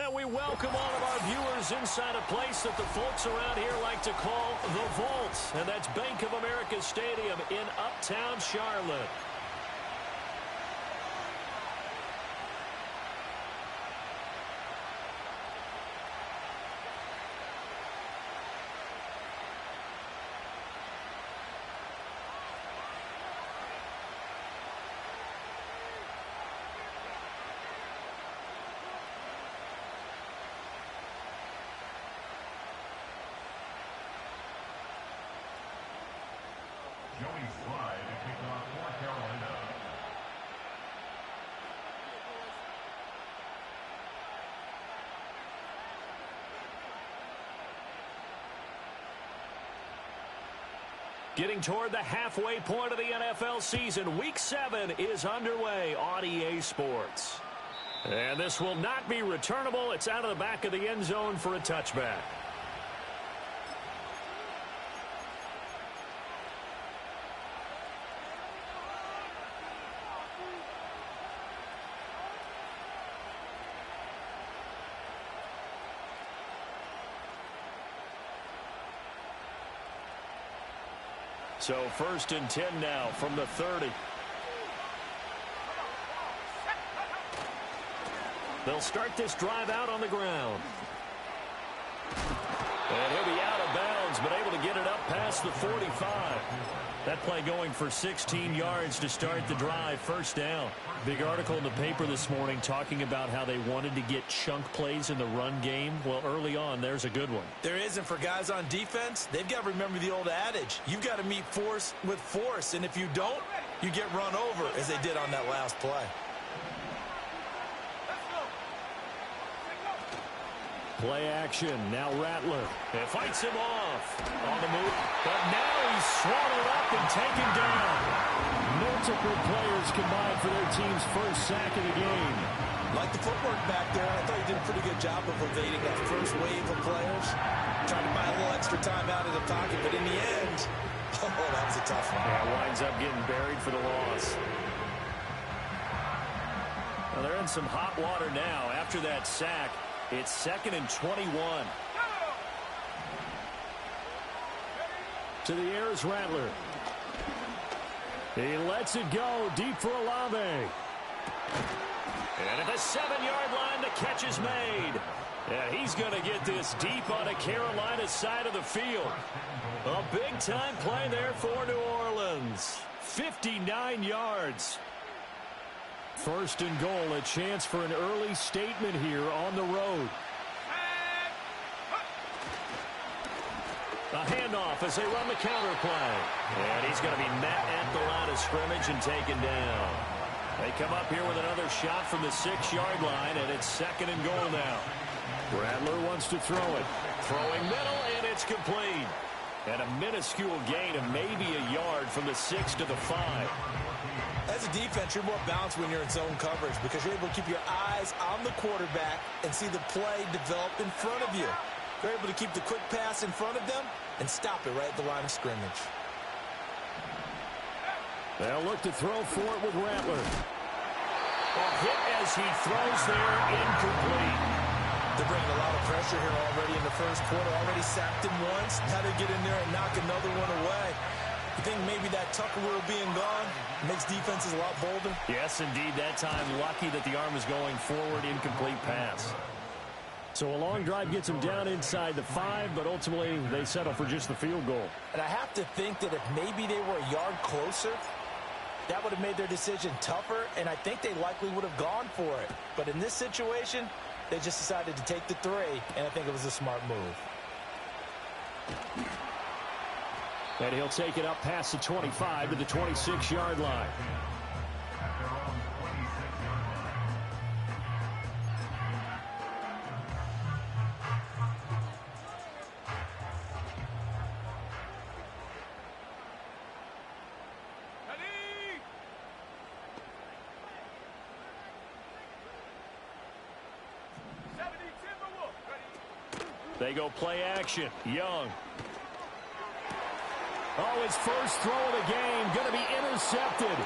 And we welcome all of our viewers inside a place that the folks around here like to call the Vault. And that's Bank of America Stadium in Uptown Charlotte. Getting toward the halfway point of the NFL season, Week 7 is underway on EA Sports. And this will not be returnable. It's out of the back of the end zone for a touchback. So 1st and 10 now from the 30. They'll start this drive out on the ground. And he'll be out of bounds, but able to get it up past the 45. That play going for 16 yards to start the drive, 1st down. Big article in the paper this morning talking about how they wanted to get chunk plays in the run game. Well, early on, there's a good one. There isn't for guys on defense. They've got to remember the old adage. You've got to meet force with force, and if you don't, you get run over, as they did on that last play. Play action. Now Rattler. It fights him off. On the move. But now he's swallowed up and taken down. Multiple players combined for their team's first sack of the game. Like the footwork back there, I thought he did a pretty good job of evading that first wave of players. Trying to buy a little extra time out of the pocket, but in the end, oh, that was a tough one. Yeah, winds up getting buried for the loss. Well, they're in some hot water now. After that sack, it's 2nd and 21. To the air is Rattler. He lets it go deep for Olave. And at the 7-yard line, the catch is made. Yeah, he's going to get this deep on the Carolina side of the field. A big-time play there for New Orleans. 59 yards. 1st and goal, a chance for an early statement here on the road. A handoff as they run the counter play. And he's going to be met at the line of scrimmage and taken down. They come up here with another shot from the 6-yard line, and it's 2nd and goal now. Rattler wants to throw it. Throwing middle, and it's complete. And a minuscule gain of maybe a yard from the 6 to the 5. As a defense, you're more balanced when you're in zone coverage because you're able to keep your eyes on the quarterback and see the play develop in front of you. You're able to keep the quick pass in front of them and stop it right at the line of scrimmage. They'll look to throw for it with Rattler. A hit as he throws there, incomplete. They're bringing a lot of pressure here already in the first quarter. Already sacked him once. How to get in there and knock another one away. You think maybe that Tucker rule being gone makes defenses a lot bolder? Yes, indeed. That time, lucky that the arm is going forward, incomplete pass. So a long drive gets them down inside the 5, but ultimately they settle for just the field goal. And I have to think that if maybe they were a yard closer, that would have made their decision tougher, and I think they likely would have gone for it. But in this situation, they just decided to take the 3, and I think it was a smart move. And he'll take it up past the 25 to the 26-yard line. They go play action. Young. Oh, his first throw of the game going to be intercepted.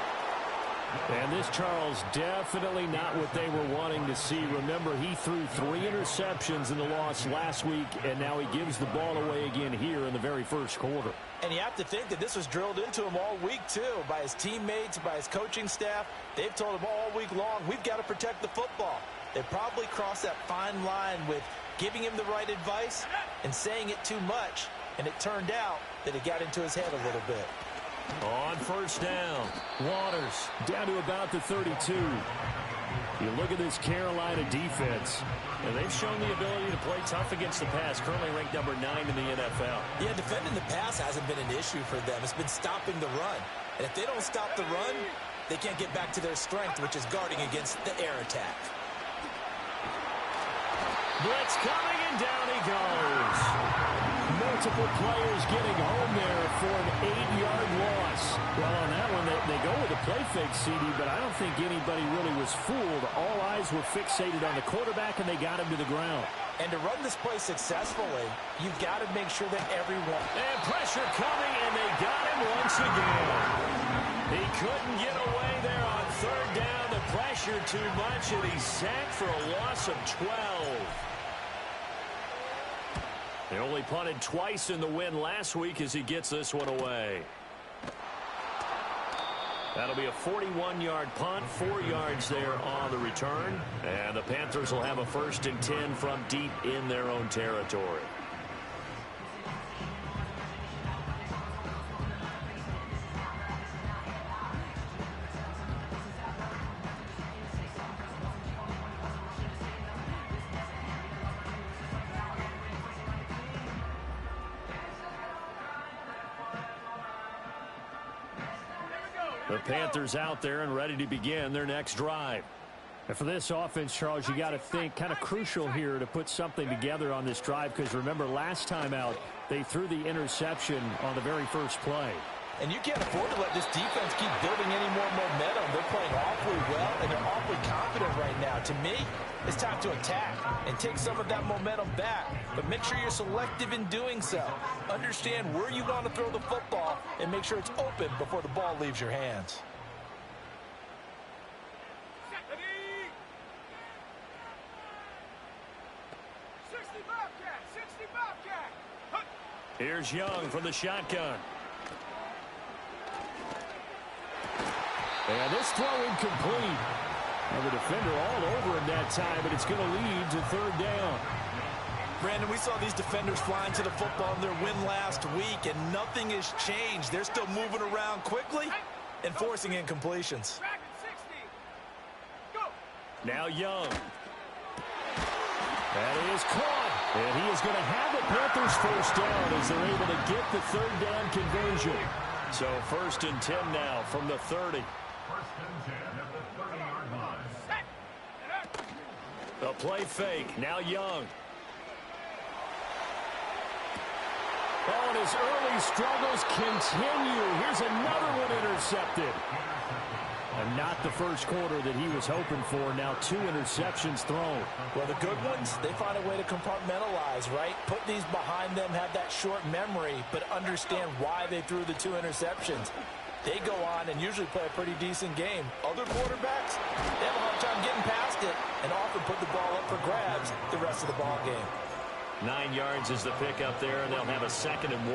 And this, Charles, definitely not what they were wanting to see. Remember, he threw 3 interceptions in the loss last week, and now he gives the ball away again here in the very first quarter. And you have to think that this was drilled into him all week, too, by his teammates, by his coaching staff. They've told him all week long, we've got to protect the football. They probably crossed that fine line with giving him the right advice and saying it too much. And it turned out that it got into his head a little bit. On first down, Waters down to about the 32. You look at this Carolina defense, and they've shown the ability to play tough against the pass, currently ranked number 9 in the NFL. Yeah, defending the pass hasn't been an issue for them. It's been stopping the run. And if they don't stop the run, they can't get back to their strength, which is guarding against the air attack. Blitz coming, and down he goes. Multiple players getting home there for an 8-yard loss. Well, on that one, they go with a play fake, CD, but I don't think anybody really was fooled. All eyes were fixated on the quarterback, and they got him to the ground. And to run this play successfully, you've got to make sure that everyone... And pressure coming, and they got him once again. He couldn't get away there on third down. The pressure too much, and he's sacked for a loss of 12. They only punted twice in the win last week as he gets this one away. That'll be a 41-yard punt, 4 yards there on the return. And the Panthers will have a 1st and 10 from deep in their own territory. The Panthers out there and ready to begin their next drive. And for this offense, Charles, you got to think kind of crucial here to put something together on this drive, because remember last time out they threw the interception on the very first play. And you can't afford to let this defense keep building any more momentum. They're playing awfully well, and they're awfully confident right now. To me, it's time to attack and take some of that momentum back. But make sure you're selective in doing so. Understand where you want to throw the football and make sure it's open before the ball leaves your hands. Here's Young from the shotgun. And this throw incomplete. And the defender all over him that time, but it's going to lead to third down. Brandon, we saw these defenders flying to the football in their win last week, and nothing has changed. They're still moving around quickly and forcing incompletions. Now Young. That is caught. And he is going to have the Panthers first down as they're able to get the third down conversion. So 1st and 10 now from the 30. The play fake. Now Young. Oh, and his early struggles continue. Here's another one intercepted. And not the first quarter that he was hoping for. Now 2 interceptions thrown. Well, the good ones, they find a way to compartmentalize, right? Put these behind them, have that short memory, but understand why they threw the 2 interceptions. They go on and usually play a pretty decent game. Other quarterbacks, they have a hard time getting past it and often put the ball up for grabs the rest of the ball game. 9 yards is the pickup there, and they'll have a 2nd and 1.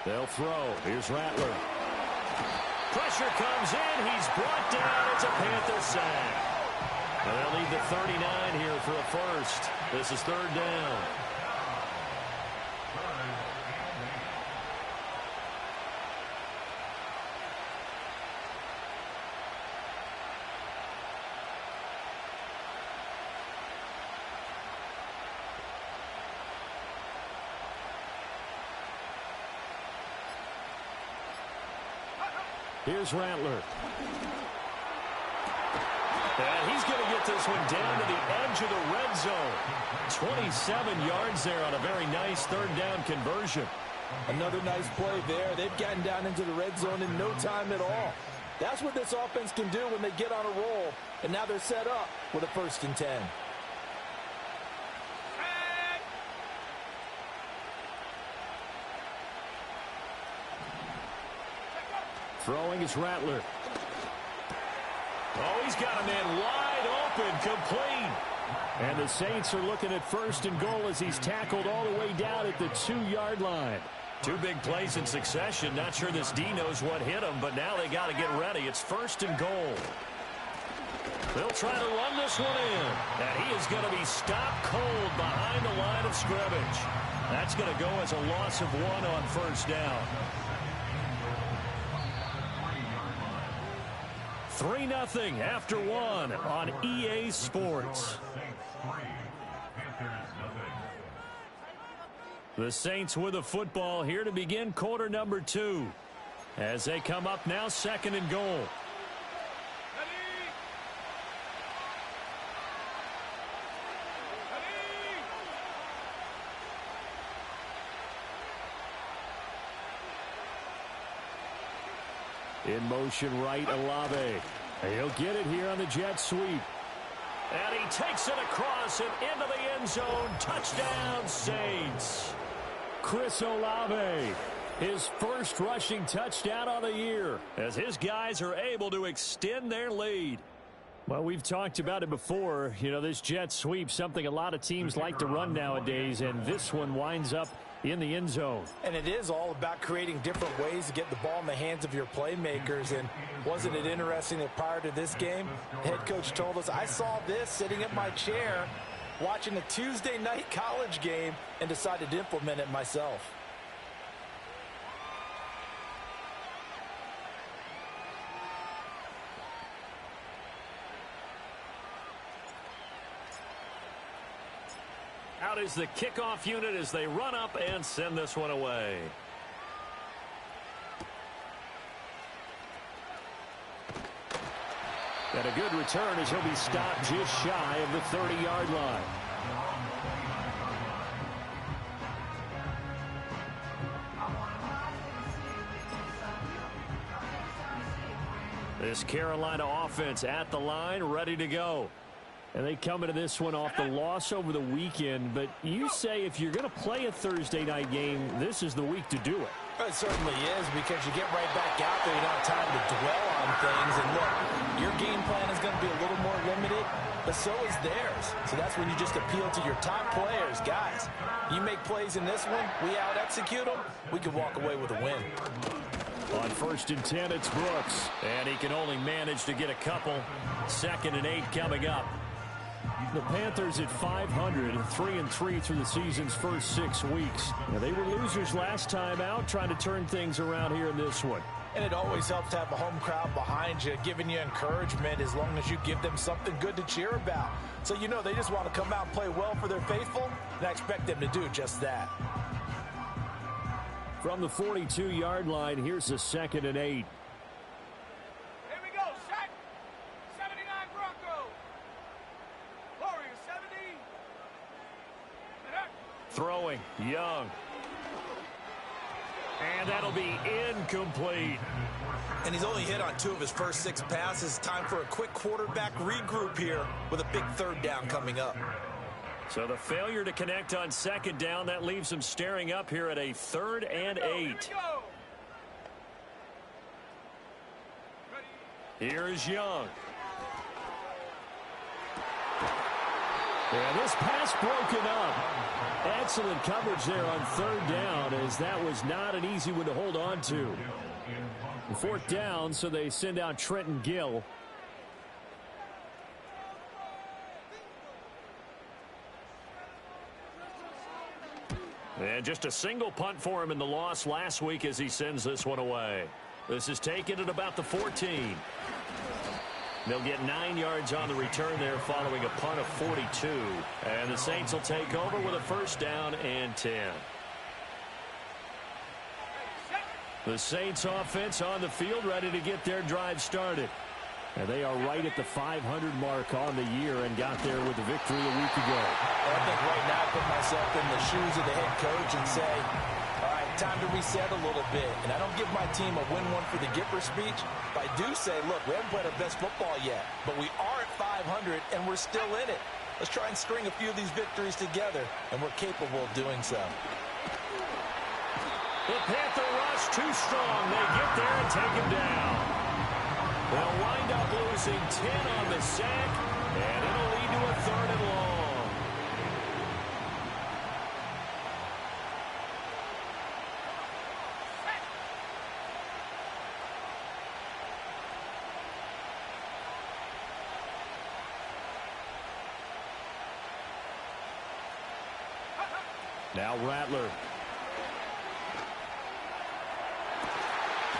They'll throw. Here's Rattler. Pressure comes in. He's brought down. It's a Panther sack. And they'll need the 39 here for a first. This is third down. Here's Rattler. And he's going to get this one down to the edge of the red zone. 27 yards there on a very nice third down conversion. Another nice play there. They've gotten down into the red zone in no time at all. That's what this offense can do when they get on a roll. And now they're set up with a 1st and 10. Throwing is Rattler. Oh, he's got a man wide open, complete. And the Saints are looking at first and goal as he's tackled all the way down at the 2-yard line. Two big plays in succession. Not sure this D knows what hit him, but now they got to get ready. It's first and goal. They'll try to run this one in. And he is going to be stopped cold behind the line of scrimmage. That's going to go as a loss of 1 on first down. 3-0 after 1 on EA Sports. The Saints with the football here to begin quarter number 2. As they come up now, second and goal. In motion right, Olave. He'll get it here on the jet sweep. And he takes it across and into the end zone. Touchdown, Saints. Chris Olave, his first rushing touchdown of the year, as his guys are able to extend their lead. Well, we've talked about it before. You know, this jet sweep, something a lot of teams like to run nowadays, and this one winds up in the end zone. And it is all about creating different ways to get the ball in the hands of your playmakers. And wasn't it interesting that prior to this game, the head coach told us, I saw this sitting in my chair watching a Tuesday night college game and decided to implement it myself. Out is the kickoff unit as they run up and send this one away. And a good return as he'll be stopped just shy of the 30-yard line. This Carolina offense at the line, ready to go. And they come into this one off the loss over the weekend. But you say if you're going to play a Thursday night game, this is the week to do it. It certainly is, because you get right back out there. You don't have time to dwell on things. And look, your game plan is going to be a little more limited, but so is theirs. So that's when you just appeal to your top players. Guys, you make plays in this one, we out-execute them, we can walk away with a win. On first and 10, it's Brooks. And he can only manage to get a couple. 2nd and 8 coming up. The Panthers at 500, 3-3 through the season's first 6 weeks. Now, they were losers last time out, trying to turn things around here in this one. And it always helps to have a home crowd behind you, giving you encouragement as long as you give them something good to cheer about. So you know they just want to come out and play well for their faithful, and I expect them to do just that. From the 42-yard line, here's the 2nd and 8. Throwing, Young. And that'll be incomplete. And he's only hit on 2 of his first 6 passes. Time for a quick quarterback regroup here with a big 3rd down coming up. So the failure to connect on 2nd down, that leaves him staring up here at a 3rd and 8. Here's Young. And this pass broken up. Excellent coverage there on 3rd down, as that was not an easy one to hold on to. 4th down, so they send out Trenton Gill. And just a single punt for him in the loss last week as he sends this one away. This is taken at about the 14. They'll get 9 yards on the return there following a punt of 42. And the Saints will take over with a 1st down and 10. The Saints offense on the field, ready to get their drive started. And they are right at the 500 mark on the year and got there with the victory a week ago. I think right now I put myself in the shoes of the head coach and say, all right, time to reset a little bit. And I don't give my team a win one for the Gipper speech, but I do say, look, we haven't played our best football yet, but we are at 500 and we're still in it. Let's try and string a few of these victories together, and we're capable of doing so. The Panther rush too strong. They get there and take him down. They'll wind up losing 10 on the sack, and it'll lead to a 3rd and long. Now Rattler.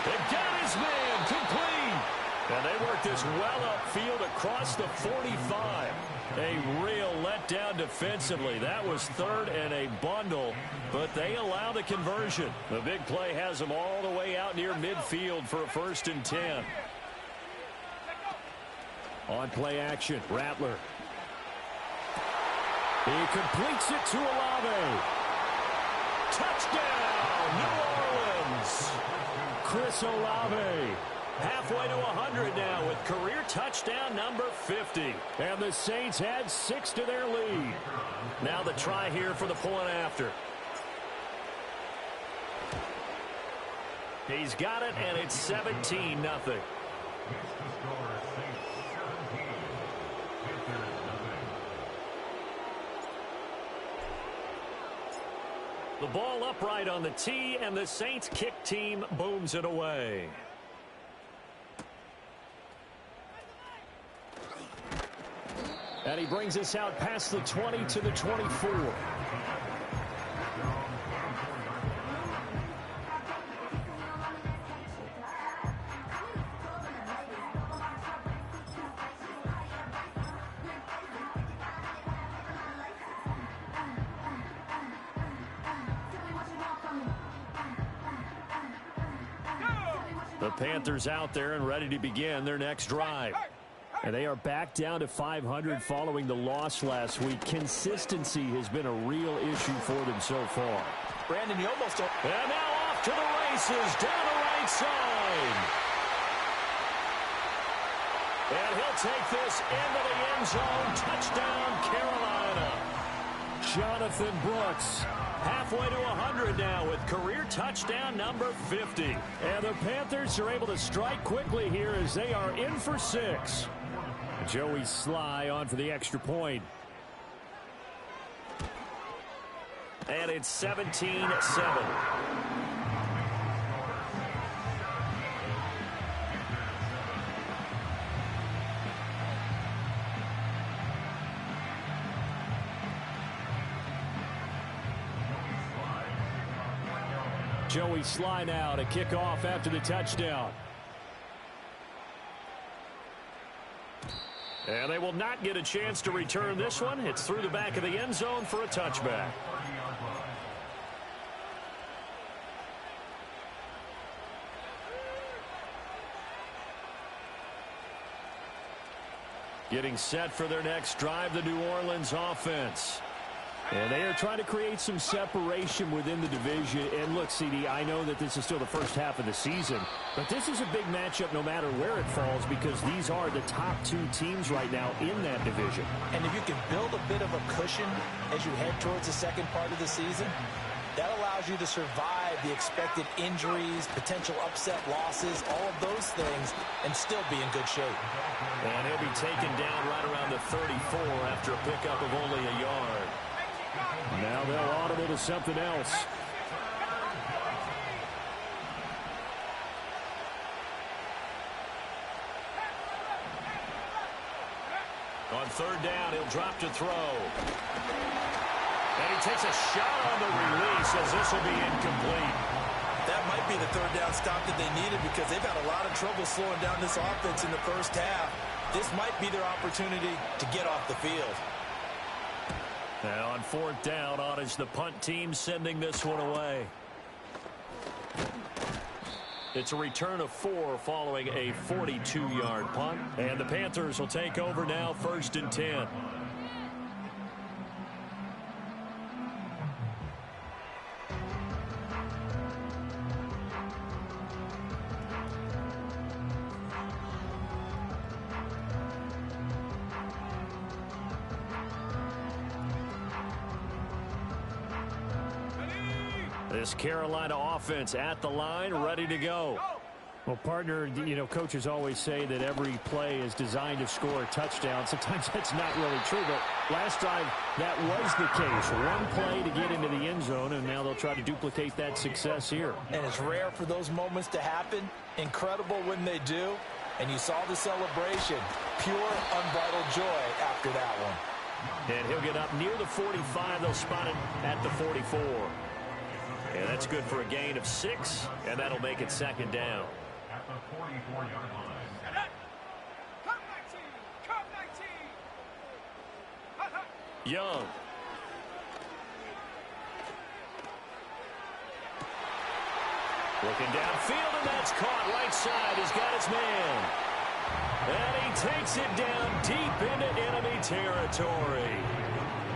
They got his man complete. And they work this well upfield across the 45. A real letdown defensively. That was 3rd and a bundle, but they allow the conversion. The big play has them all the way out near midfield for a 1st and 10. On play action, Rattler. He completes it to Olave. Touchdown, New Orleans. Chris Olave, halfway to 100 now with career touchdown number 50. And the Saints add 6 to their lead. Now the try here for the point after. He's got it, and it's 17-0. The ball upright on the tee, and the Saints kick team booms it away. And he brings us out past the 20 to the 24. The Panthers out there and ready to begin their next drive. And they are back down to 500 following the loss last week. Consistency has been a real issue for them so far. Brandon, you almost don't... And now off to the races down the right side. And he'll take this into the end zone. Touchdown, Carolina. Jonathan Brooks, halfway to 100 now with career touchdown number 50. And the Panthers are able to strike quickly here as they are in for 6. Joey Sly on for the extra point. And it's 17-7. Joey Sly now to kick off after the touchdown. And they will not get a chance to return this one. It's through the back of the end zone for a touchback. Getting set for their next drive, the New Orleans offense. And they are trying to create some separation within the division. And look, CD, I know that this is still the first half of the season, but this is a big matchup no matter where it falls because these are the top 2 teams right now in that division. And if you can build a bit of a cushion as you head towards the second part of the season, that allows you to survive the expected injuries, potential upset losses, all of those things, and still be in good shape. And he'll be taken down right around the 34 after a pickup of only a yard. Now they'll audible to something else. On 3rd down, he'll drop to throw. And he takes a shot on the release as this will be incomplete. That might be the 3rd down stop that they needed because they've had a lot of trouble slowing down this offense in the first half. This might be their opportunity to get off the field. Now on 4th down, on is the punt team sending this one away. It's a return of 4 following a 42-yard punt. And the Panthers will take over now, 1st and 10. This Carolina offense at the line, ready to go. Well, partner, you know, coaches always say that every play is designed to score a touchdown. Sometimes that's not really true, but last drive that was the case. One play to get into the end zone, and now they'll try to duplicate that success here. And it's rare for those moments to happen. Incredible when they do. And you saw the celebration. Pure, unbridled joy after that one. And he'll get up near the 45. They'll spot it at the 44. And that's good for a gain of 6, and that'll make it second down. At the 44-yard line. Young. Looking downfield, and that's caught. Right side has got his man. And he takes it down deep into enemy territory.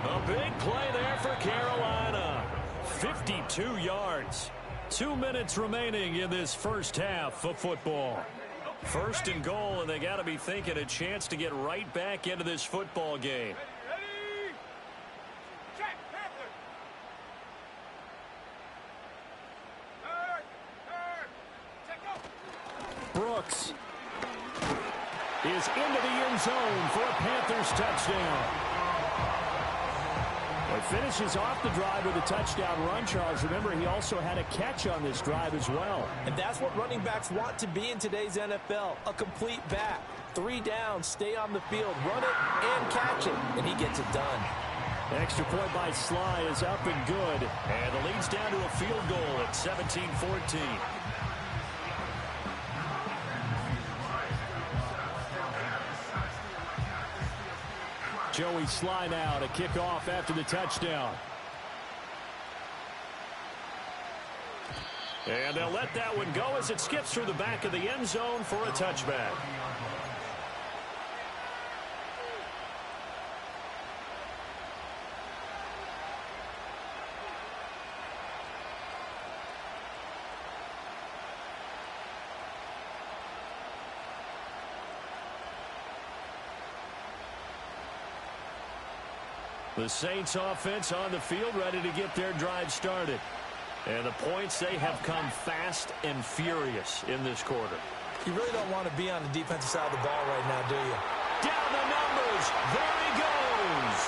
A big play there for Carolina. 52 yards. 2 minutes remaining in this first half of football. First and goal, and they got to be thinking a chance to get right back into this football game. Brooks is into the end zone for a Panthers touchdown. He finishes off the drive with a touchdown run, Charles. Remember, he also had a catch on this drive as well. And that's what running backs want to be in today's NFL, a complete back. 3 downs, stay on the field, run it, and catch it, and he gets it done. Extra point by Sly is up and good. And the lead's down to a field goal at 17-14. Joey Sly now to kick off after the touchdown. And they'll let that one go as it skips through the back of the end zone for a touchback. The Saints offense on the field ready to get their drive started. And the points, they have come fast and furious in this quarter. You really don't want to be on the defensive side of the ball right now, do you? Down the numbers. There he goes.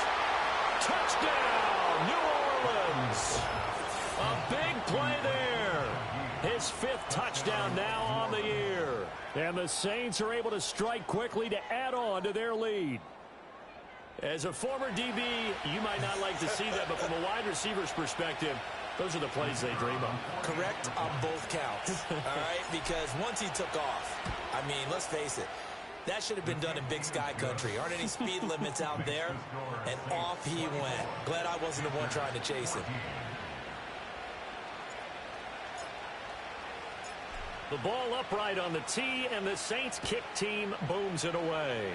Touchdown, New Orleans. A big play there. His 5th touchdown now on the year. And the Saints are able to strike quickly to add on to their lead. As a former DB, you might not like to see that, but from a wide receiver's perspective, those are the plays they dream of. Correct on both counts, all right? Because once he took off, I mean, let's face it, that should have been done in Big Sky Country. Aren't any speed limits out there? And off he went. Glad I wasn't the one trying to chase him. The ball upright on the tee, and the Saints kick team booms it away.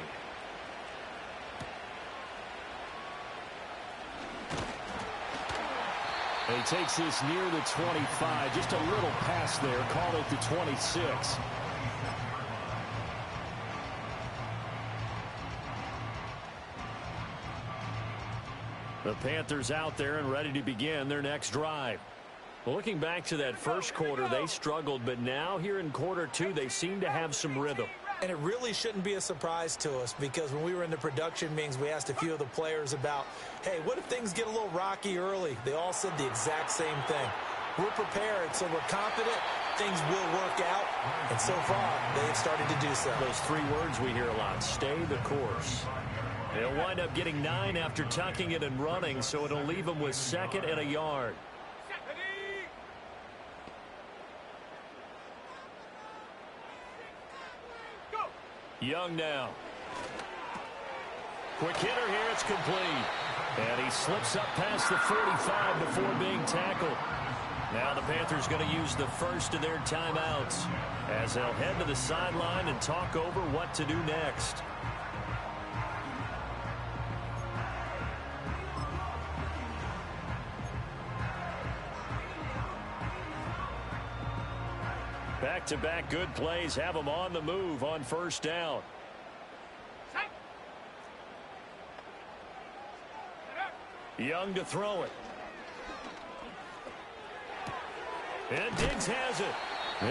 He takes this near the 25. Just a little pass there. Call it the 26. The Panthers out there and ready to begin their next drive. Looking back to that first quarter, they struggled, but now here in quarter 2, they seem to have some rhythm. And it really shouldn't be a surprise to us, because when we were in the production meetings, we asked a few of the players about, hey, what if things get a little rocky early? They all said the exact same thing. We're prepared, so we're confident things will work out. And so far, they have started to do so. Those 3 words we hear a lot: stay the course. They'll wind up getting 9 after tucking it and running, so it'll leave them with 2nd and a yard. Young now. Quick hitter here, it's complete. And he slips up past the 45 before being tackled. Now the Panthers going to use the first of their timeouts as they'll head to the sideline and talk over what to do next. Back-to-back good plays have them on the move on first down. Young to throw it. And Diggs has it.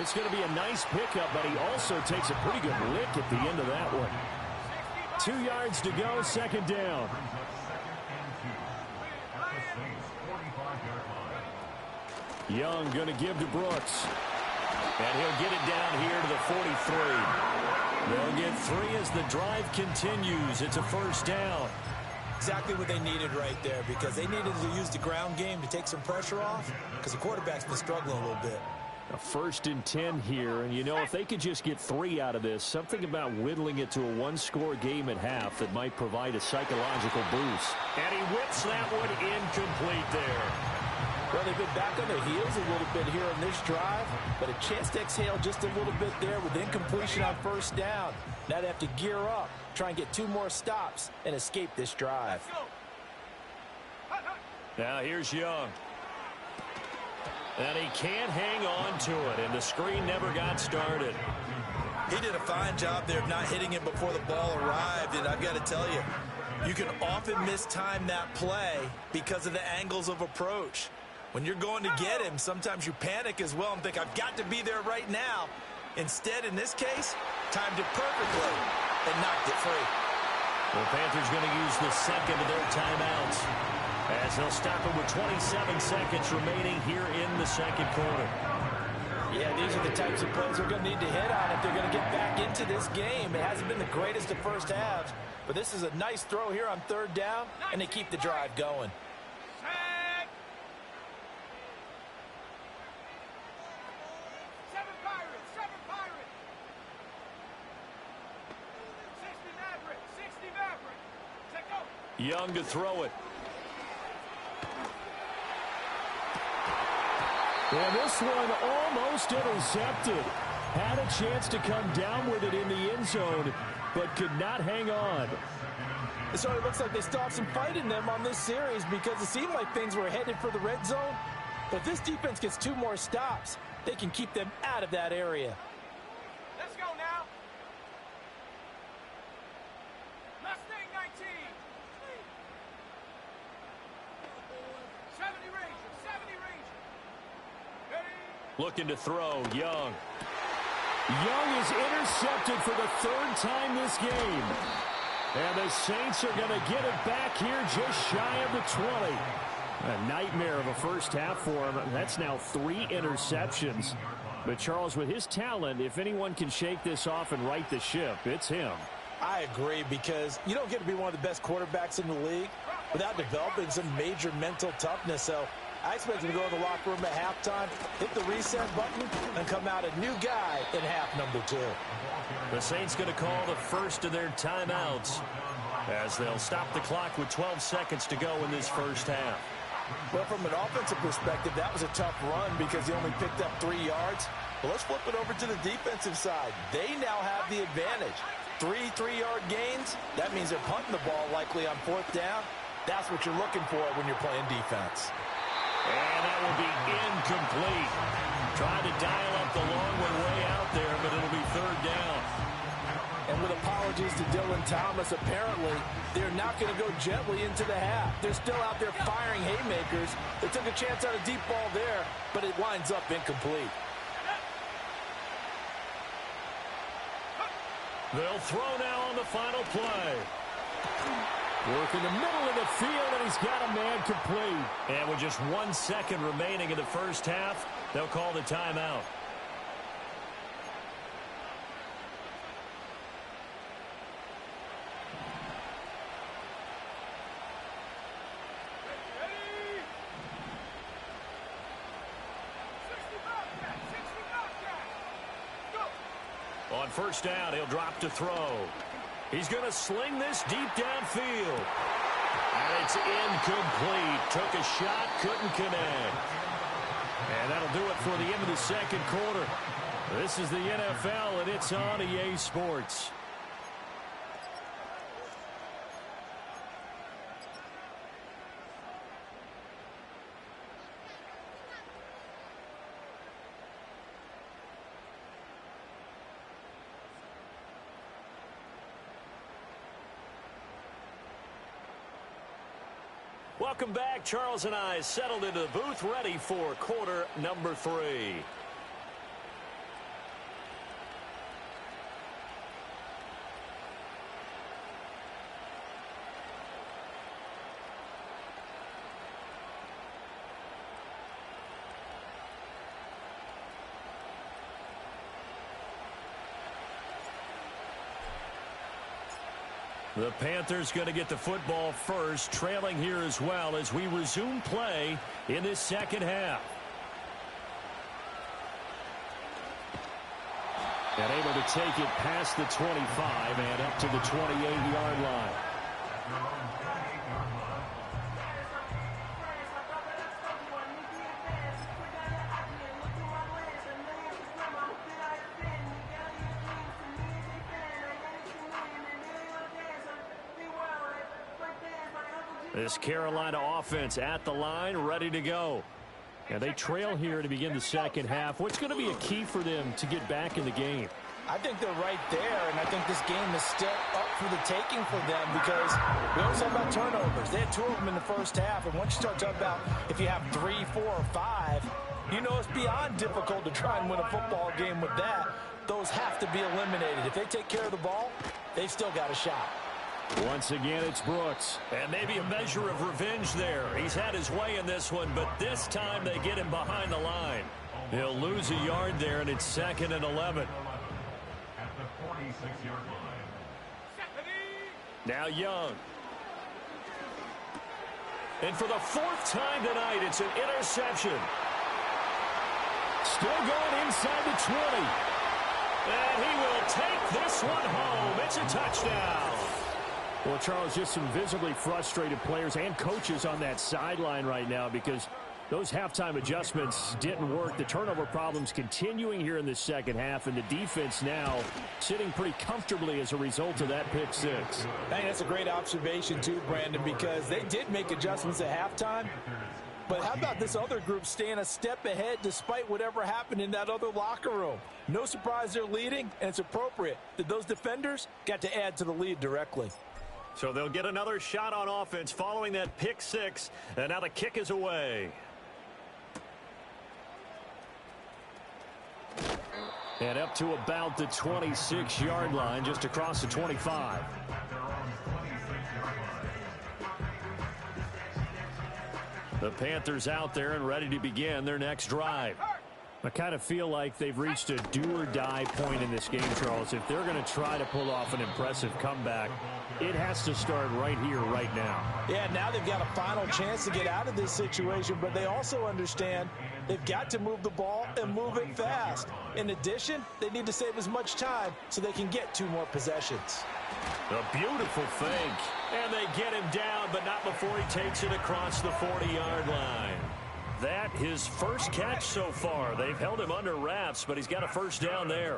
It's going to be a nice pickup, but he also takes a pretty good lick at the end of that one. 2 yards to go, second down. Young going to give to Brooks. And he'll get it down here to the 43. They'll get 3 as the drive continues. It's a first down. Exactly what they needed right there, because they needed to use the ground game to take some pressure off, because the quarterback's been struggling a little bit. A 1st and 10 here, and you know, if they could just get 3 out of this, something about whittling it to a one-score game at half that might provide a psychological boost. And he whips that one incomplete there. Well, they've been back on their heels a little bit here on this drive, but a chance to exhale just a little bit there with incompletion on first down. Now they have to gear up, try and get 2 more stops, and escape this drive. Now here's Young. And he can't hang on to it, and the screen never got started. He did a fine job there of not hitting it before the ball arrived, and I've got to tell you, you can often mistime that play because of the angles of approach. When you're going to get him, sometimes you panic as well and think, I've got to be there right now. Instead, in this case, timed it perfectly and knocked it free. The Panthers going to use the second of their timeouts as they'll stop it with 27 seconds remaining here in the second quarter. Yeah, these are the types of plays they're going to need to hit on if they're going to get back into this game. It hasn't been the greatest of first halves, but this is a nice throw here on third down, and they keep the drive going. Young to throw it. And this one almost intercepted. Had a chance to come down with it in the end zone, but could not hang on. So it looks like they still have some fight in them on this series, because it seemed like things were headed for the red zone. But if this defense gets 2 more stops, they can keep them out of that area. Let's go now. Mustang 19. 70 Ranger, 70 Ranger. Ready? Looking to throw, Young. Young is intercepted for the 3rd time this game. And the Saints are going to get it back here just shy of the 20. A nightmare of a first half for him. That's now 3 interceptions. But Charles, with his talent, if anyone can shake this off and right the ship, it's him. I agree, because you don't get to be one of the best quarterbacks in the league without developing some major mental toughness. So I expect him to go in the locker room at halftime, hit the reset button, and come out a new guy in half number 2. The Saints going to call the first of their timeouts as they'll stop the clock with 12 seconds to go in this first half. Well, from an offensive perspective, that was a tough run because he only picked up 3 yards. Well, let's flip it over to the defensive side. They now have the advantage. 3 3-yard gains, that means they're punting the ball likely on 4th down. That's what you're looking for when you're playing defense. And that will be incomplete. Trying to dial up the long one way out there, but it'll be 3rd down. And with apologies to Dylan Thomas, apparently they're not going to go gently into the half. They're still out there firing haymakers. They took a chance on a deep ball there, but it winds up incomplete. They'll throw now on the final play. Work in the middle of the field, and he's got a man complete. And with just 1 second remaining in the first half, they'll call the timeout. On first down, he'll drop to throw. He's going to sling this deep downfield. And it's incomplete. Took a shot, couldn't connect. And that'll do it for the end of the second quarter. This is the NFL, and it's on EA Sports. Welcome back. Charles and I settled into the booth, ready for quarter number 3. The Panthers going to get the football first, trailing here as well as we resume play in this second half. And able to take it past the 25 and up to the 28-yard line. This Carolina offense at the line, ready to go. And they trail here to begin the second half. What's going to be a key for them to get back in the game? I think they're right there, and I think this game is still up for the taking for them because we always talk about turnovers. They had 2 of them in the first half, and once you start talking about if you have 3, 4, or 5, you know it's beyond difficult to try and win a football game with that. Those have to be eliminated. If they take care of the ball, they've still got a shot. Once again, it's Brooks. And maybe a measure of revenge there. He's had his way in this one, but this time they get him behind the line. He'll lose a yard there, and it's 2nd and 11. At the 46-yard line. Now Young. And for the 4th time tonight, it's an interception. Still going inside the 20. And he will take this one home. It's a touchdown. Well, Charles, just some visibly frustrated players and coaches on that sideline right now because those halftime adjustments didn't work. The turnover problems continuing here in the second half, and the defense now sitting pretty comfortably as a result of that pick 6. I think that's a great observation, too, Brandon, because they did make adjustments at halftime. But how about this other group staying a step ahead despite whatever happened in that other locker room? No surprise they're leading, and it's appropriate that those defenders got to add to the lead directly. So they'll get another shot on offense following that pick 6, and now the kick is away. And up to about the 26-yard line, just across the 25. The Panthers out there and ready to begin their next drive. I kind of feel like they've reached a do-or-die point in this game, Charles. If they're going to try to pull off an impressive comeback, it has to start right here, right now. Yeah, now they've got a final chance to get out of this situation, but they also understand they've got to move the ball and move it fast. In addition, they need to save as much time so they can get 2 more possessions. A beautiful fake. And they get him down, but not before he takes it across the 40-yard line. That his first catch so far. They've held him under wraps, but he's got a first down there.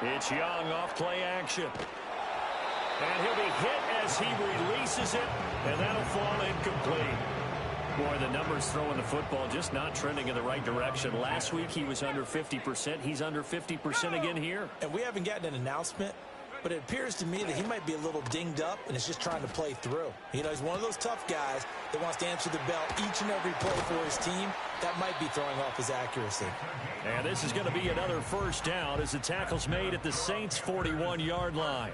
It's Young off play action. And he'll be hit as he releases it, and that'll fall incomplete. Boy, the numbers throwing the football just not trending in the right direction. Last week he was under 50%. He's under 50% again here. And we haven't gotten an announcement, but it appears to me that he might be a little dinged up and is just trying to play through. You know, he's one of those tough guys that wants to answer the bell each and every play for his team. That might be throwing off his accuracy. And this is going to be another first down as the tackle's made at the Saints' 41-yard line.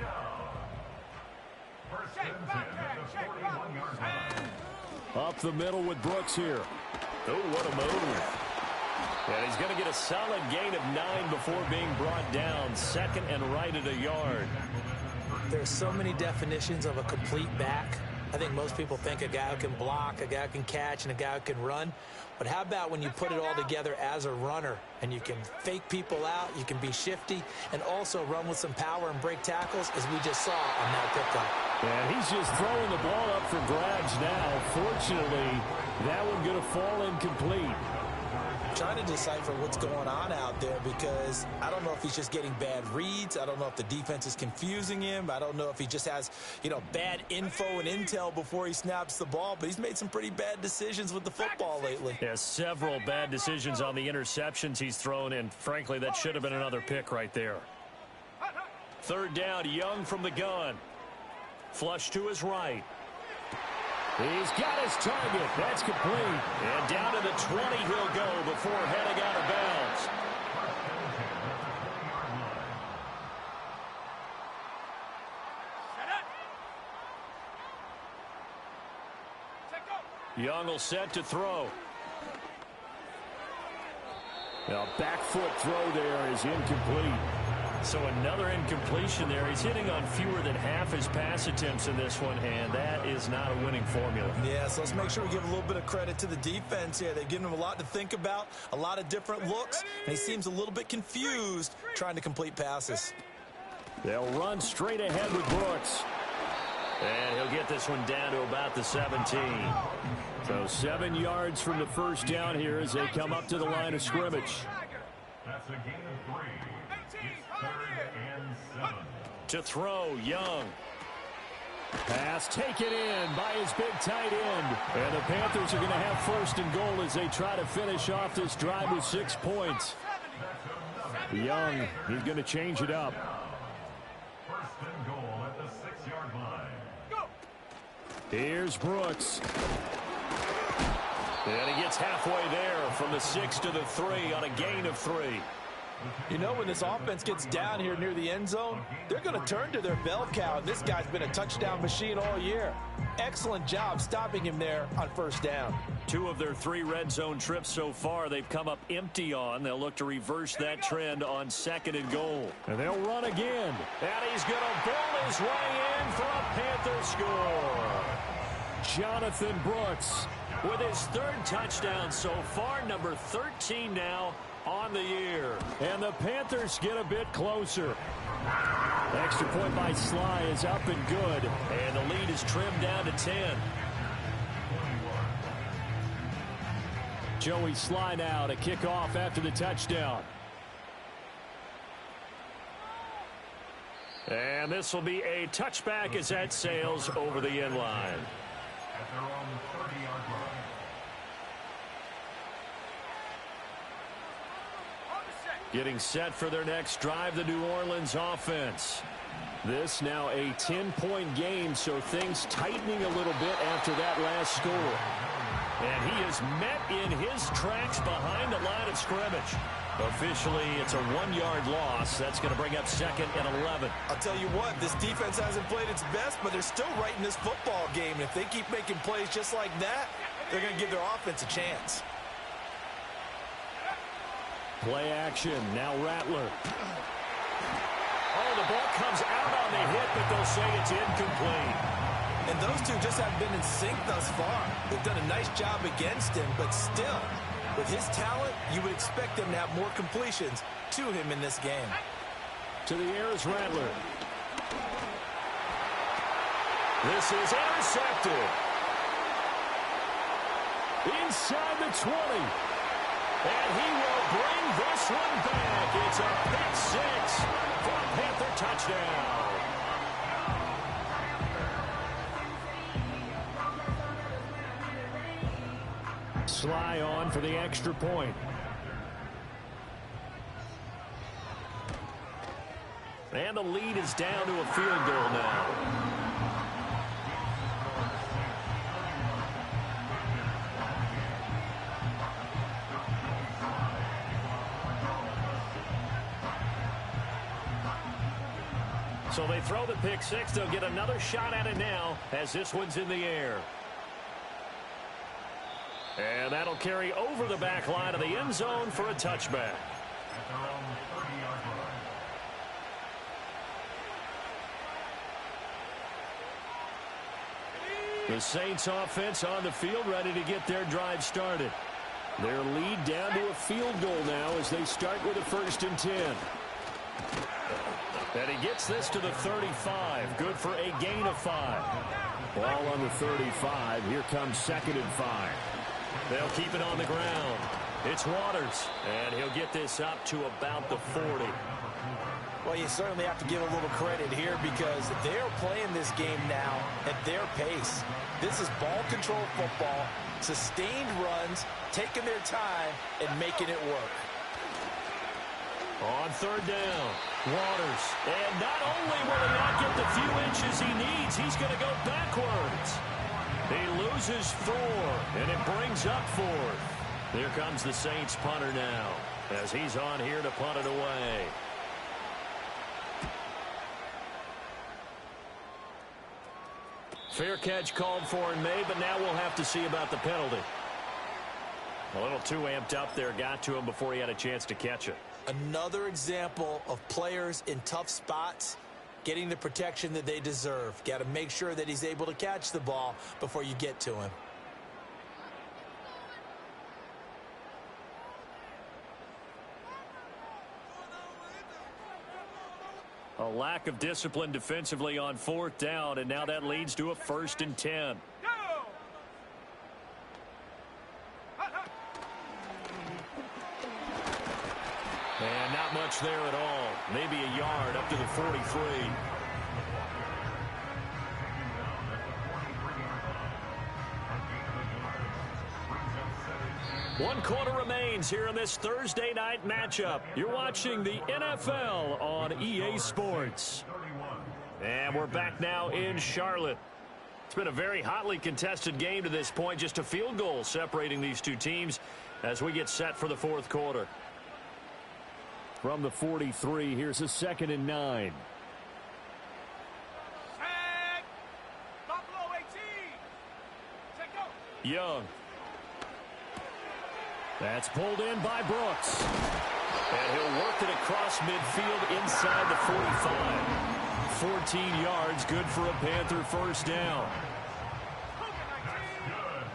Up the middle with Brooks here. Oh, what a move. And he's going to get a solid gain of 9 before being brought down. 2nd and right at a yard. There's so many definitions of a complete back. I think most people think a guy who can block, a guy who can catch, and a guy who can run. But how about when you put it all together as a runner and you can fake people out, you can be shifty, and also run with some power and break tackles, as we just saw on that pickup. And he's just throwing the ball up for grabs now. Fortunately, that one going to fall incomplete. Trying to decipher what's going on out there because I don't know if he's just getting bad reads. I don't know if the defense is confusing him. I don't know if he just has, bad info and intel before he snaps the ball. But he's made some pretty bad decisions with the football lately. Yeah, several bad decisions on the interceptions he's thrown, and frankly, that should have been another pick right there. 3rd down, Young from the gun. Flush to his right. He's got his target. That's complete. And down to the 20 he'll go before heading out of bounds. Young will set to throw. Now, back foot throw there is incomplete. So another incompletion there. He's hitting on fewer than half his pass attempts in this one, and that is not a winning formula. Yeah, so let's make sure we give a little bit of credit to the defense here. They've given him a lot to think about, a lot of different looks, and he seems a little bit confused trying to complete passes. They'll run straight ahead with Brooks. And he'll get this one down to about the 17. So 7 yards from the first down here as they come up to the line of scrimmage. That's a gain of 3. It's 3rd and 7. To throw, Young. Pass taken in by his big tight end. And the Panthers are going to have first and goal as they try to finish off this drive with 6 points. Young, he's going to change it up. First and goal at the 6-yard line. Here's Brooks. And he gets halfway there from the 6 to the 3 on a gain of 3. You know, when this offense gets down here near the end zone, they're going to turn to their bell cow. This guy's been a touchdown machine all year. Excellent job stopping him there on first down. 2 of their 3 red zone trips so far they've come up empty on. They'll look to reverse that trend on 2nd and goal. And they'll run again. And he's going to bowl his way in for a Panther score. Jonathan Brooks with his 3rd touchdown so far, number 13 now on the year. And the Panthers get a bit closer. Extra point by Sly is up and good. And the lead is trimmed down to 10. Joey Sly now to kick off after the touchdown. And this will be a touchback as that sails over the end line. At their own 30-yard line. Getting set for their next drive, the New Orleans offense. This now a 10-point game, so things tightening a little bit after that last score. And he is met in his tracks behind the line of scrimmage. Officially, it's a 1-yard loss. That's going to bring up 2nd and 11. I'll tell you what, this defense hasn't played its best, but they're still right in this football game. And if they keep making plays just like that, they're going to give their offense a chance. Play action. Now Rattler. Oh, the ball comes out on the hit, but they'll say it's incomplete. And those two just haven't been in sync thus far. They've done a nice job against him, but still, with his talent, you would expect them to have more completions to him in this game. To the air is Rattler. This is intercepted. Inside the 20. And he will bring this one back. It's a pick 6 for a Panther touchdown. Sly on for the extra point. And the lead is down to a field goal now. So they throw the pick 6. They'll get another shot at it now as this one's in the air. And that'll carry over the back line of the end zone for a touchback. At their own 30-yard line. The Saints offense on the field ready to get their drive started. Their lead down to a field goal now as they start with a 1st and 10. And he gets this to the 35. Good for a gain of 5. Ball on the 35. Here comes 2nd and 5. They'll keep it on the ground. It's Waters. And he'll get this up to about the 40. Well, you certainly have to give a little credit here because they're playing this game now at their pace. This is ball control football, sustained runs, taking their time, and making it work. On 3rd down, Waters. And not only will he not get the few inches he needs. He's going to go backwards. He loses 4, and it brings up 4th. Here comes the Saints punter now, as he's on here to punt it away. Fair catch called for and made, but now we'll have to see about the penalty. A little too amped up there, got to him before he had a chance to catch it. Another example of players in tough spots getting the protection that they deserve. Got to make sure that he's able to catch the ball before you get to him. A lack of discipline defensively on 4th down, and now that leads to a 1st and 10. And not much there at all. Maybe a yard up to the 43. One quarter remains here in this Thursday night matchup. You're watching the NFL on EA Sports. And we're back now in Charlotte. It's been a very hotly contested game to this point. Just a field goal separating these two teams as we get set for the 4th quarter. From the 43, here's a 2nd and 9. Tag. Buffalo 18. Check go. Young. That's pulled in by Brooks. And he'll work it across midfield inside the 45. 14 yards, good for a Panther 1st down. Good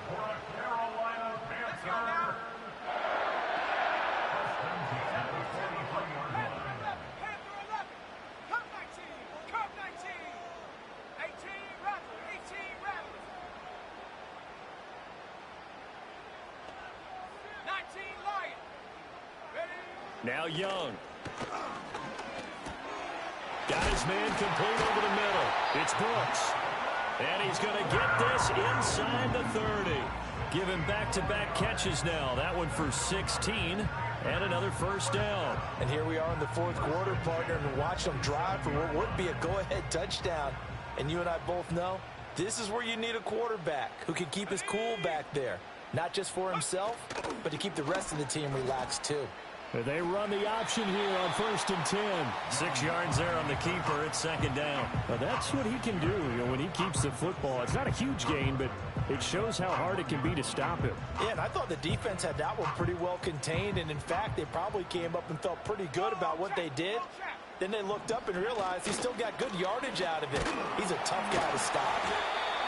for a Carolina Panther. At the 43-yard line. Panther 11. Cup 19. Cup 19. 18 Rattlers. 18 Rattlers. 19 Lions. Ready? Now Young. Got his man complete over the middle. It's Brooks. And he's going to get this inside the 30. Giving back-to-back catches now. That one for 16 and another 1st down. And here we are in the 4th quarter, partner, and watch them drive for what would be a go-ahead touchdown. And you and I both know this is where you need a quarterback who can keep his cool back there. Not just for himself, but to keep the rest of the team relaxed too. They run the option here on 1st and 10. 6 yards there on the keeper. It's 2nd down. Well, that's what he can do, when he keeps the football. It's not a huge gain, but it shows how hard it can be to stop him. Yeah, and I thought the defense had that one pretty well contained, and in fact, they probably came up and felt pretty good about what they did. Then they looked up and realized he still got good yardage out of it. He's a tough guy to stop.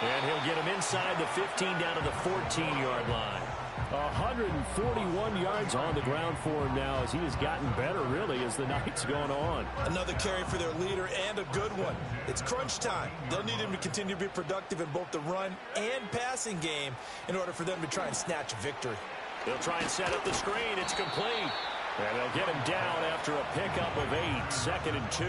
And he'll get him inside the 15 down to the 14-yard line. 141 yards on the ground for him now as he has gotten better, really, as the night's gone on. Another carry for their leader and a good one. It's crunch time. They'll need him to continue to be productive in both the run and passing game in order for them to try and snatch a victory. They'll try and set up the screen. It's complete. And they'll get him down after a pickup of 8, 2nd and 2.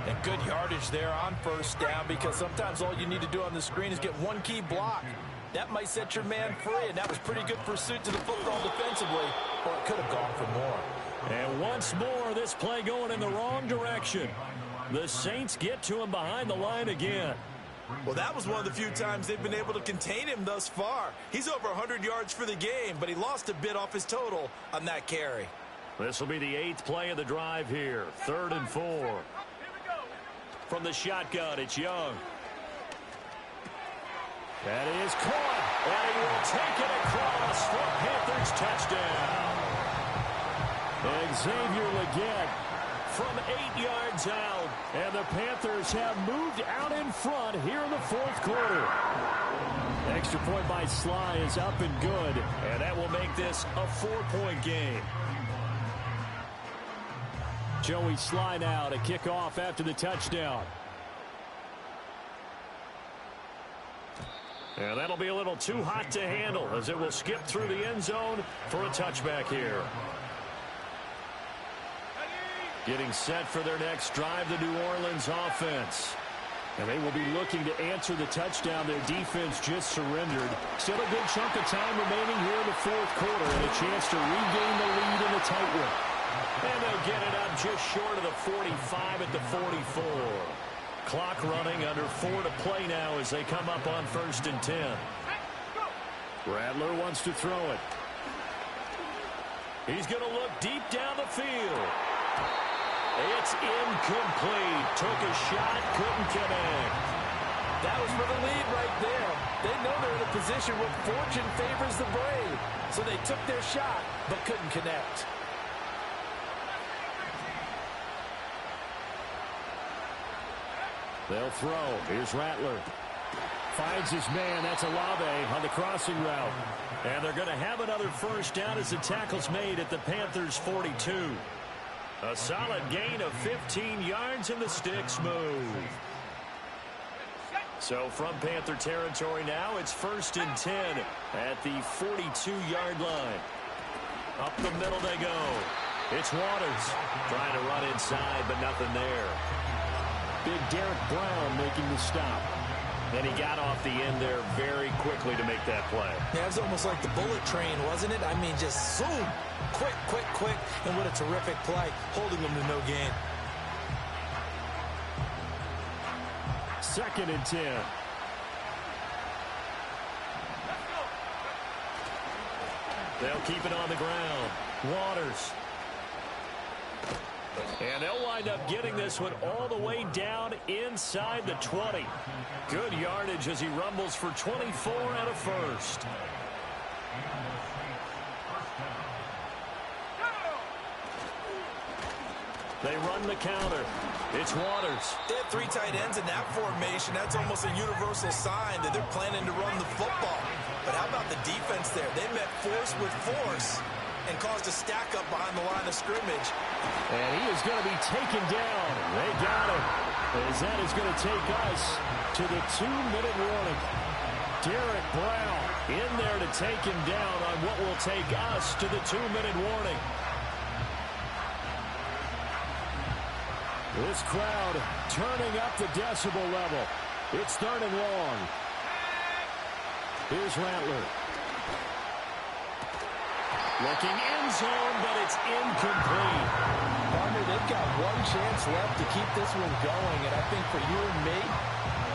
And good yardage there on 1st down, because sometimes all you need to do on the screen is get one key block. That might set your man free, and that was pretty good pursuit to the football defensively, or it could have gone for more. And once more, this play going in the wrong direction. The Saints get to him behind the line again. Well, that was one of the few times they've been able to contain him thus far. He's over 100 yards for the game, but he lost a bit off his total on that carry. This will be the 8th play of the drive here. 3rd and 4. From the shotgun, it's Young. That is caught, and he will take it across for Panthers touchdown. Xavier Legette from 8 yards out, and the Panthers have moved out in front here in the 4th quarter. Extra point by Sly is up and good, and that will make this a 4-point game. Joey Sly now to kick off after the touchdown. And that'll be a little too hot to handle as it will skip through the end zone for a touchback here. Getting set for their next drive, the New Orleans offense. And they will be looking to answer the touchdown their defense just surrendered. Still a good chunk of time remaining here in the 4th quarter and a chance to regain the lead in the tight one. And they'll get it up just short of the 45 at the 44. clock running, under 4 to play now as they come up on 1st and 10. Rattler wants to throw it. He's going to look deep down the field. It's incomplete. Took a shot, couldn't connect. That was for the lead right there. They know they're in a position where fortune favors the brave. So they took their shot, but couldn't connect. They'll throw. Here's Rattler. Finds his man. That's Olave on the crossing route. And they're going to have another first down as the tackle's made at the Panthers' 42. A solid gain of 15 yards and the sticks move. So from Panther territory now, it's 1st and 10 at the 42-yard line. Up the middle they go. It's Waters trying to run inside, but nothing there. Big Derek Brown making the stop. And he got off the end there very quickly to make that play. Yeah, it was almost like the bullet train, wasn't it? I mean, just zoom. Quick, quick, quick. And what a terrific play, holding them to no gain. 2nd and 10. They'll keep it on the ground. Waters. And they'll wind up getting this one all the way down inside the 20. Good yardage as he rumbles for 24 and a first. They run the counter. It's Waters. They have 3 tight ends in that formation. That's almost a universal sign that they're planning to run the football. But how about the defense there? They met force with force and caused a stack up behind the line of scrimmage. And he is going to be taken down. They got him. As that is going to take us to the 2-minute warning. Derek Brown in there to take him down on what will take us to the 2-minute warning. This crowd turning up the decibel level. It's 3rd and long. Here's Rattler. Looking end zone, but it's incomplete. Partner, they've got one chance left to keep this one going, and I think for you and me,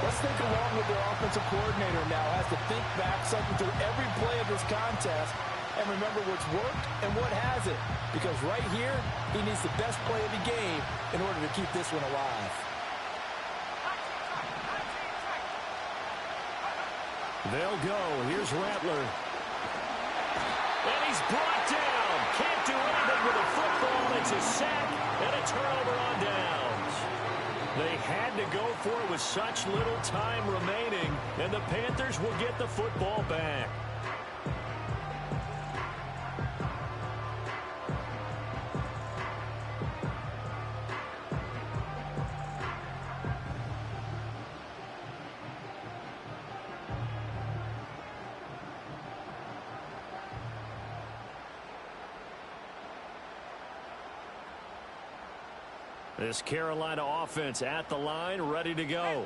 let's think along with their offensive coordinator now. Has to think back, something through every play of this contest, and remember what's worked and what hasn't. Because right here, he needs the best play of the game in order to keep this one alive. They'll go. Here's Rattler. And he's brought down. Can't do anything with the football. It's a sack and a turnover on downs. They had to go for it with such little time remaining, and the Panthers will get the football back. This Carolina offense at the line, ready to go.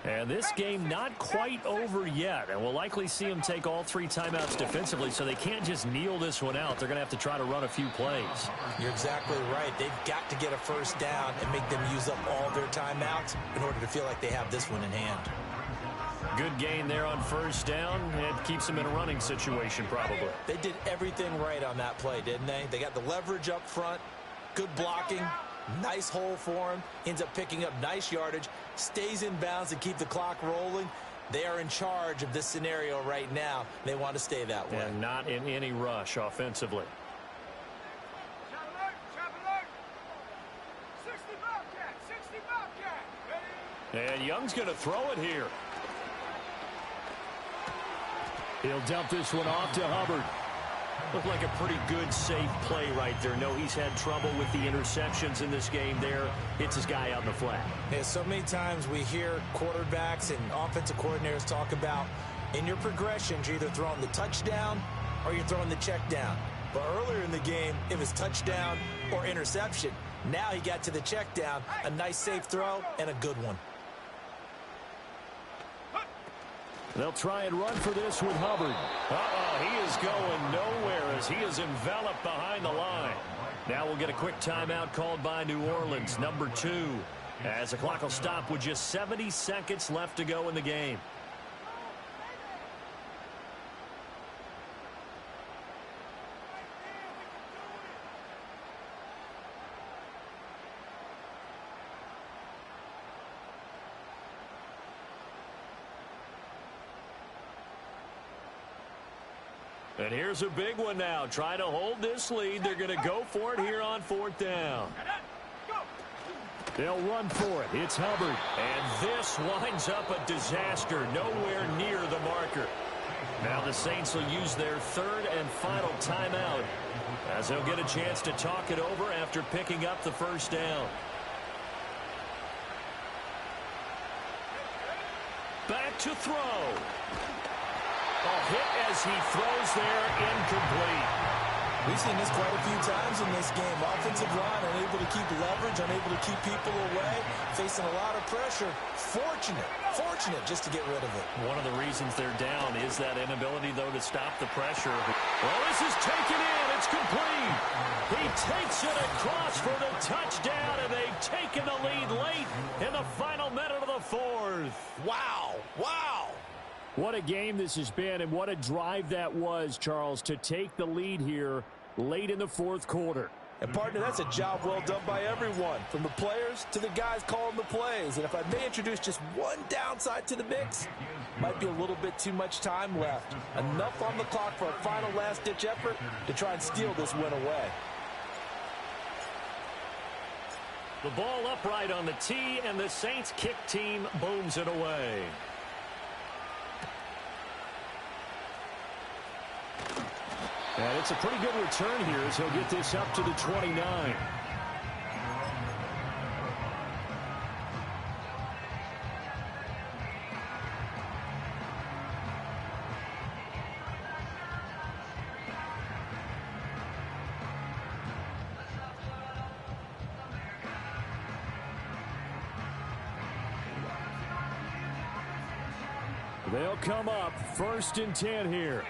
And this game not quite over yet. And we'll likely see them take all 3 timeouts defensively, so they can't just kneel this one out. They're going to have to try to run a few plays. You're exactly right. They've got to get a first down and make them use up all their timeouts in order to feel like they have this one in hand. Good gain there on first down. It keeps them in a running situation probably. They did everything right on that play, didn't they? They got the leverage up front, good blocking, nice hole for him, ends up picking up nice yardage, stays in bounds to keep the clock rolling. They are in charge of this scenario right now. They want to stay that way. And not in any rush offensively. 60 Bobcat, 60 Bobcat. And Young's going to throw it here. He'll dump this one off to Hubbard. Looked like a pretty good, safe play right there. No, he's had trouble with the interceptions in this game there. Hits his guy out in the flat. Yeah, so many times we hear quarterbacks and offensive coordinators talk about in your progressions, you're either throwing the touchdown or you're throwing the check down. But earlier in the game, it was touchdown or interception. Now he got to the check down, a nice safe throw, and a good one. They'll try and run for this with Hubbard. He is going nowhere as he is enveloped behind the line. Now we'll get a quick timeout called by New Orleans, number 2. As the clock will stop with just 70 seconds left to go in the game. And here's a big one now. Trying to hold this lead. They're going to go for it here on 4th down. They'll run for it. It's Hubbard. And this winds up a disaster. Nowhere near the marker. Now the Saints will use their 3rd and final timeout as they'll get a chance to talk it over after picking up the 1st down. Back to throw. A hit as he throws there, incomplete. We've seen this quite a few times in this game. Offensive line unable to keep leverage, unable to keep people away, facing a lot of pressure. Fortunate just to get rid of it. One of the reasons they're down is that inability, though, to stop the pressure. Well, this is taken in. It's complete. He takes it across for the touchdown, and they've taken the lead late in the final minute of the 4th. Wow. What a game this has been, and what a drive that was, Charles, to take the lead here late in the 4th quarter. And, partner, that's a job well done by everyone, from the players to the guys calling the plays. And if I may introduce just one downside to the mix, might be a little bit too much time left. Enough on the clock for a final last-ditch effort to try and steal this win away. The ball upright on the tee, and the Saints kick team booms it away. And it's a pretty good return here as he'll get this up to the 29. They'll come up 1st and 10 here.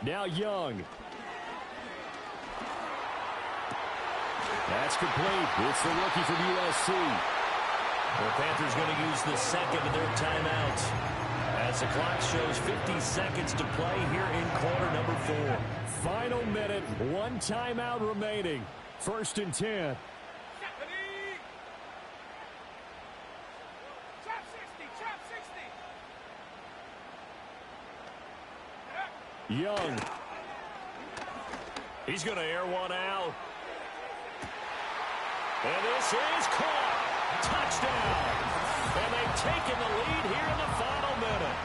Now Young. That's complete. It's the rookie from USC. The Panthers going to use the 2nd of their timeouts as the clock shows 50 seconds to play here in quarter number 4. Final minute, 1 timeout remaining. 1st and 10. Young. He's going to air one out. And this is caught. Touchdown. And they've taken the lead here in the final minute.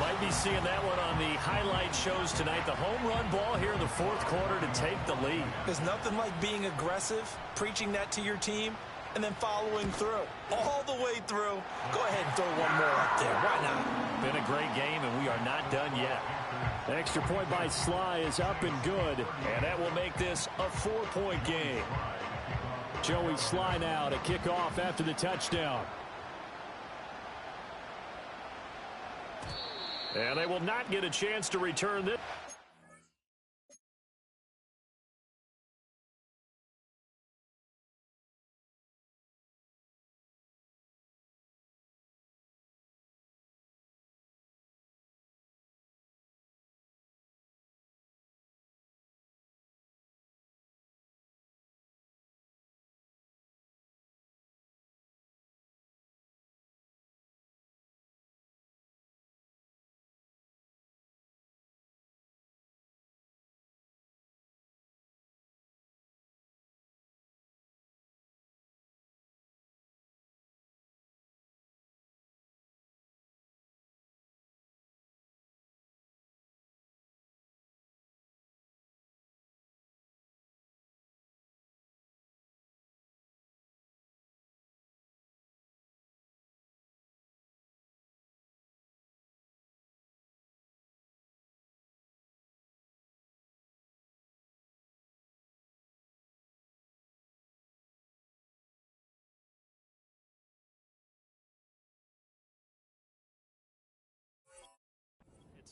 Might be seeing that one on the highlight shows tonight. The home run ball here in the 4th quarter to take the lead. There's nothing like being aggressive, preaching that to your team, and then following through. All the way through. Go ahead and throw one more up there. Why not? Been a great game, and we are not done yet. The extra point by Sly is up and good. And that will make this a 4-point game. Joey Sly now to kick off after the touchdown. And they will not get a chance to return this.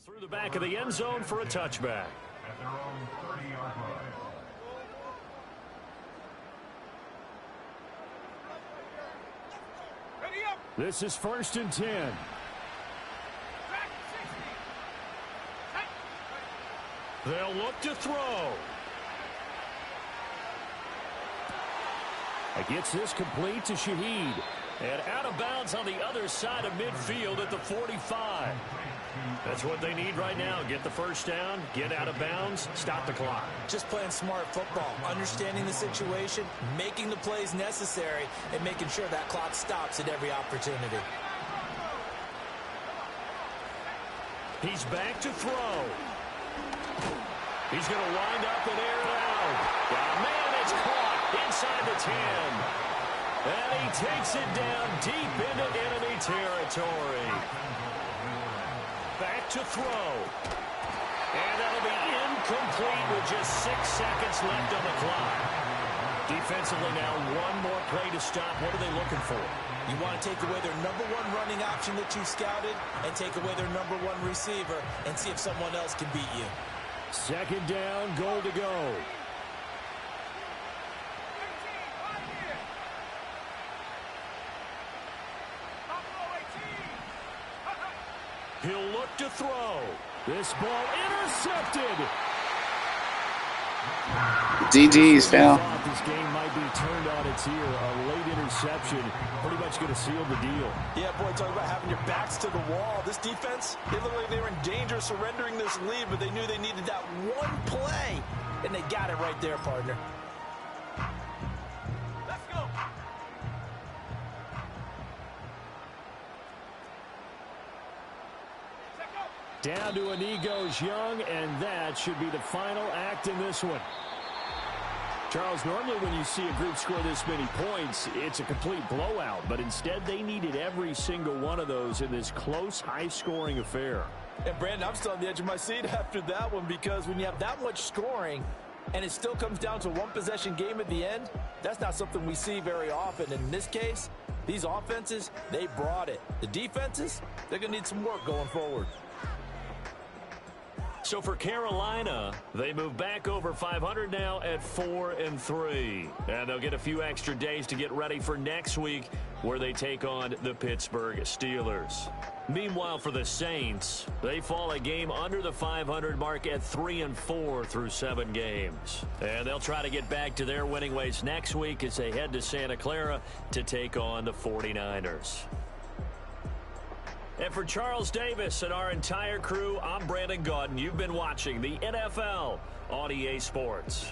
Through the back of the end zone for a touchback. At their own 30-yard line. This is 1st and 10. Back 60. They'll look to throw. Gets this complete to Shaheed. And out of bounds on the other side of midfield at the 45. That's what they need right now. Get the first down, get out of bounds, stop the clock. Just playing smart football, understanding the situation, making the plays necessary, and making sure that clock stops at every opportunity. He's back to throw. He's going to wind up and air it out. Man, it's caught inside the 10. And he takes it down deep into enemy territory. Back to throw. And that'll be incomplete with just 6 seconds left on the clock. Defensively now, one more play to stop. What are they looking for? You want to take away their number one running option that you've scouted and take away their number one receiver and see if someone else can beat you. 2nd down, goal to go. 18. He'll look to throw. This ball intercepted. DD's Thought down. this game might be turned on its ear. A late interception pretty much going to seal the deal. Yeah, boy, talk about having your backs to the wall. This defense, they looked like they were in danger of surrendering this lead, but they knew they needed that one play, and they got it right there, partner. Let's go. Check out. Down to Inigo's Young, and that should be the final act in this one. Charles, normally when you see a group score this many points, it's a complete blowout. But instead, they needed every single one of those in this close, high-scoring affair. And, Brandon, I'm still on the edge of my seat after that one because when you have that much scoring and it still comes down to a one-possession game at the end, that's not something we see very often. In this case, these offenses, they brought it. The defenses, they're going to need some work going forward. So for Carolina, they move back over 500 now at 4-3. And they'll get a few extra days to get ready for next week where they take on the Pittsburgh Steelers. Meanwhile, for the Saints, they fall a game under the 500 mark at 3-4 through 7 games. And they'll try to get back to their winning ways next week as they head to Santa Clara to take on the 49ers. And for Charles Davis and our entire crew, I'm Brandon Gaudin. You've been watching the NFL on EA Sports.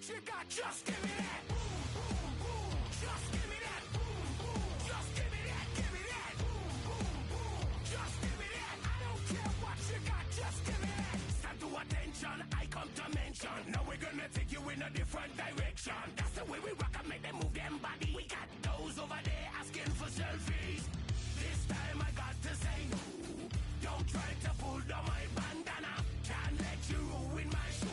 You got just give me that. Boom, boom, boom. Just give me that. Boom, boom. Just give me that. Give me that. Boom, boom, boom. Just give me that. I don't care what you got. Just give me that. Stand to attention. I come to mention. Now we're gonna take you in a different direction. That's the way we rock and make them move them body. We got those over there asking for selfies. This time I got to say no. Don't try to pull down my bandana. Can't let you ruin my shoe.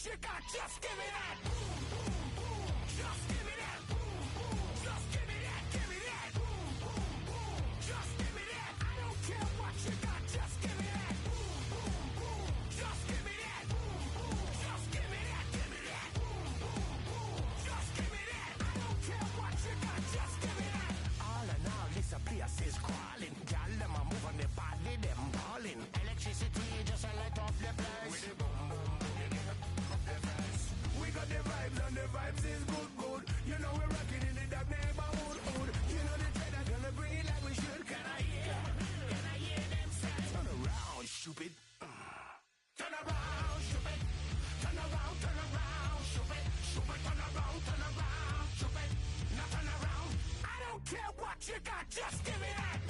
You got just give me that. Boom, boom, boom. Just give me that. Boom, boom. Just give me that. Give me that. Boom, boom, boom. Just give me that. I don't care what you got. Just give me that. Boom, boom, boom. Just give me that. Boom, boom. Just give me that. Give me that. Boom, boom, boom. Just give me that. I don't care what you got. Just give me that. All in all, this place is crawling. Y'all them a move on the body, them balling. Electricity just a light off the place. With the boom, boom. The vibes and the vibes is good, good. You know we're rocking in the dark neighborhood, hood. You know the trend are gonna bring it like we should. Can I hear them say? Turn around, stupid. Turn around, stupid. Turn around, stupid. Stupid, turn around, stupid. Now turn around. I don't care what you got, just give me that.